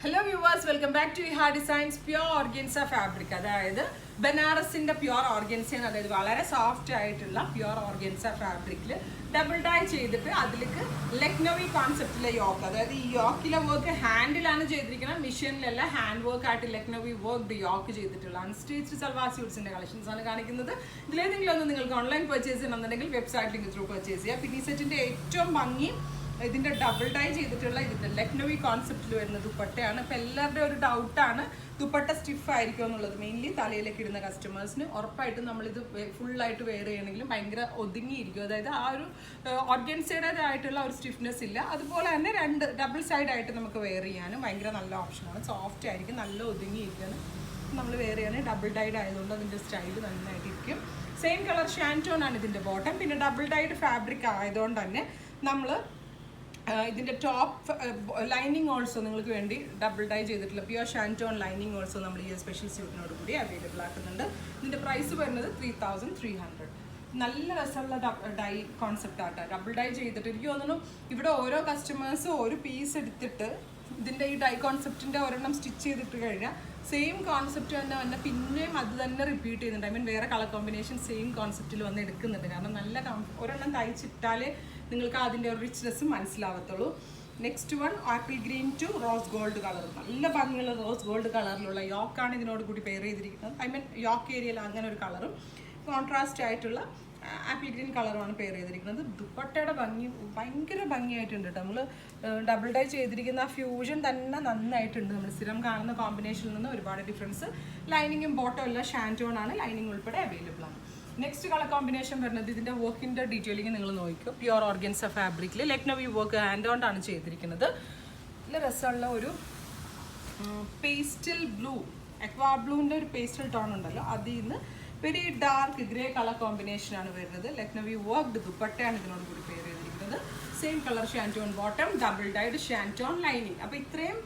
Hello viewers, welcome back to Iha Designs Pure Organza Fabric. അതായത് ബനാറസിന്റെ pure organza അതായത് വളരെ soft ആയിട്ടുള്ള pure organza ഫാബ്രിക്കിൽ ഡബിൾ ഡൈ ചെയ്തിട്ട് അതിലേക്ക് ലക്നവി കോൺസെപ്റ്റിലെ യോക്ക്, അതായത് ഈ യോക്കിലെ വർക്ക് ഹാൻഡിലാണ് ചെയ്തിരിക്കുന്നത്, മെഷീനിലല്ല, ഹാൻഡ് വർക്ക് ആയിട്ട് ലക്നവി വർക്ക് യോക്ക് ചെയ്തിട്ടുള്ള അൺസ്റ്റിച്ച്ഡ് സൽവാർ സ്യൂട്ട്സിന്റെ കളക്ഷൻസ് ആണ് കാണിക്കുന്നത്. ഇതിലേതെങ്കിലും ഒന്ന് നിങ്ങൾക്ക് ഓൺലൈൻ പർച്ചേസ് ചെയ്യണമെന്നുണ്ടെങ്കിൽ വെബ്സൈറ്റ് ലിങ്ക് ത്രൂ പർച്ചേസ് ചെയ്യുക. പിന്നെ ഈ സെറ്റിന്റെ ഏറ്റവും ഭംഗി ഇതിന്റെ ഡബിൾ ഡൈ ചെയ്തിട്ടുള്ള ഇതിന്റെ ലക്നവി കോൺസെപ്റ്റിൽ വരുന്ന ദുപ്പട്ടയാണ്. ഇപ്പം എല്ലാവരുടെയും ഒരു ഡൗട്ടാണ് ദുപ്പട്ട സ്റ്റിഫ് ആയിരിക്കും എന്നുള്ളത്. മെയിൻലി തലയിലേക്ക് ഇടുന്ന കസ്റ്റമേഴ്സിന് ഉറപ്പായിട്ടും നമ്മളിത് ഫുള്ളായിട്ട് വെയർ ചെയ്യണമെങ്കിലും ഭയങ്കര ഒതുങ്ങിയിരിക്കും. അതായത് ആ ഒരു ഓർഗൻസൈഡായിട്ടുള്ള ഒരു സ്റ്റിഫ്നെസ് ഇല്ല. അതുപോലെ തന്നെ രണ്ട് ഡബിൾ സൈഡ് ആയിട്ട് നമുക്ക് വെയർ ചെയ്യാനും ഭയങ്കര നല്ല ഓപ്ഷനാണ്. സോഫ്റ്റ് ആയിരിക്കും, നല്ല ഒതുങ്ങിയിരിക്കാനും നമ്മൾ വെയർ ചെയ്യാൻ ഡബിൾ ഡൈഡ് ആയതുകൊണ്ട് അതിൻ്റെ സ്റ്റൈൽ നന്നായിട്ടിരിക്കും. സെയിം കളർ ഷാൻറ്റോൺ ആണ് ഇതിൻ്റെ ബോട്ടം. പിന്നെ ഡബിൾ ഡൈഡ് ഫാബ്രിക് ആയതുകൊണ്ട് തന്നെ നമ്മൾ ഇതിൻ്റെ ടോപ്പ് ലൈനിങ് ഓൾസോ നിങ്ങൾക്ക് വേണ്ടി ഡബിൾ ഡൈ ചെയ്തിട്ടുള്ള പ്യുവർ ഷാൻറ്റോൺ ലൈനിങ് ഓൾസോ നമ്മൾ ഈ സ്പെഷ്യൽ സ്യൂട്ടിനോട് കൂടി അവൈലബിൾ ആക്കുന്നുണ്ട്. ഇതിൻ്റെ പ്രൈസ് വരുന്നത് 3300. നല്ല രസമുള്ള ഡൈ കോൺസെപ്റ്റ് ആട്ടോ. ഡബിൾ ഡൈ ചെയ്തിട്ട് എനിക്ക് തോന്നുന്നു ഇവിടെ ഓരോ കസ്റ്റമേഴ്സും ഒരു പീസ് എടുത്തിട്ട് ഇതിൻ്റെ ഈ ഡൈ കോൺസെപ്റ്റിൻ്റെ ഒരെണ്ണം സ്റ്റിച്ച് ചെയ്തിട്ട് കഴിഞ്ഞാൽ സെയിം കോൺസെപ്റ്റ് തന്നെ പിന്നെയും അത് തന്നെ റിപ്പീറ്റ് ചെയ്യുന്നുണ്ട്. ഐ മീൻ വേറെ കളർ കോമ്പിനേഷൻ സെയിം കോൺസെപ്റ്റിൽ വന്ന് എടുക്കുന്നുണ്ട്. കാരണം നല്ല ഒരെണ്ണം തയ്ച്ചിട്ടാലേ നിങ്ങൾക്ക് അതിൻ്റെ ഒരു റിച്ച്നെസ് മനസ്സിലാവത്തുള്ളൂ. Next one apple green to rose gold colour. നല്ല ഭംഗിയുള്ള റോസ് ഗോൾഡ് കളറിലുള്ള യോക്കാണ് ഇതിനോട് കൂടി പെയർ ചെയ്തിരിക്കുന്നത്. ഐ മീൻ യോക്ക് ഏരിയയിൽ അങ്ങനെ ഒരു കളറും കോൺട്രാസ്റ്റ് ആയിട്ടുള്ള ആപ്പിൾ ഗ്രീൻ കളറുമാണ് പെയർ ചെയ്തിരിക്കുന്നത്. ദുപ്പട്ടയുടെ ഭംഗി ഭയങ്കര ഭംഗിയായിട്ടുണ്ട് കേട്ടോ. നമ്മൾ ഡബിൾ ഡൈ ചെയ്തിരിക്കുന്ന ആ ഫ്യൂഷൻ തന്നെ നന്നായിട്ടുണ്ട്. നമ്മൾ സ്ഥിരം കാണുന്ന കോമ്പിനേഷനിൽ നിന്ന് ഒരുപാട് ഡിഫറൻസ്. ലൈനിങ്ങും ബോട്ടം എല്ലാം ഷാൻറ്റോൺ ആണ്, ലൈനിങ് ഉൾപ്പെടെ അവൈലബിൾ ആണ്. നെക്സ്റ്റ് കളർ കോമ്പിനേഷൻ വരുന്നത് ഇതിൻ്റെ വർക്കിൻ്റെ ഡീറ്റെയിലിംഗ് നിങ്ങൾ നോക്കിക്കോ. പ്യുവർ ഓർഗൻസ ഫാബ്രിക്കിൽ ലക്നവി വർക്ക് ഹാൻഡ് ഓണ്ടാണ് ചെയ്തിരിക്കുന്നത്. നല്ല രസമുള്ള ഒരു പേസ്റ്റൽ ബ്ലൂ, എക്വാ ബ്ലൂവിൻ്റെ ഒരു പേസ്റ്റൽ ടോൺ ഉണ്ടല്ലോ, അതിൽ നിന്ന് വെരി ഡാർക്ക് ഗ്രേ കളർ കോമ്പിനേഷനാണ് വരുന്നത്. ലക്നവി വർക്ക്ഡ് ദുപ്പട്ടയാണ് ഇതിനോട് കൂടി പെയർ ചെയ്തിരിക്കുന്നത്. Same colour ഷാൻറ്റോൺ bottom, double died ഷാൻറ്റോൺ lining. അപ്പോൾ ഇത്രയും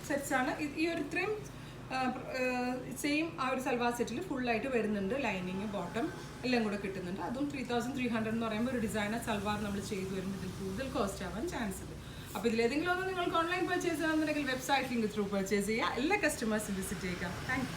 സെറ്റ്സ് ആണ്. ഈ ഒരു ഇത്രയും സെയിം ആ ഒരു സൽവാർ സെറ്റിൽ ഫുള്ളായിട്ട് വരുന്നുണ്ട്. ലൈനിങ് ബോട്ടം എല്ലാം കൂടെ കിട്ടുന്നുണ്ട്. അതും 3300 എന്ന് പറയുമ്പോൾ ഒരു ഡിസൈനർ സൽവാർ നമ്മൾ ചെയ്തു വരുമ്പോൾ ഇതിൽ കൂടുതൽ കോസ്റ്റ് ആവാൻ ചാൻസ് ഉണ്ട്. അപ്പോൾ ഇതിലേതെങ്കിലും ഒന്ന് നിങ്ങൾക്ക് ഓൺലൈൻ പർച്ചേസ് ചെയ്യണമെന്നുണ്ടെങ്കിൽ വെബ്സൈറ്റ് ലിങ്ക് ത്രൂ പർച്ചേസ് ചെയ്യുക. എല്ലാ കസ്റ്റമേഴ്സും വിസിറ്റ് ചെയ്യുക. Thank you.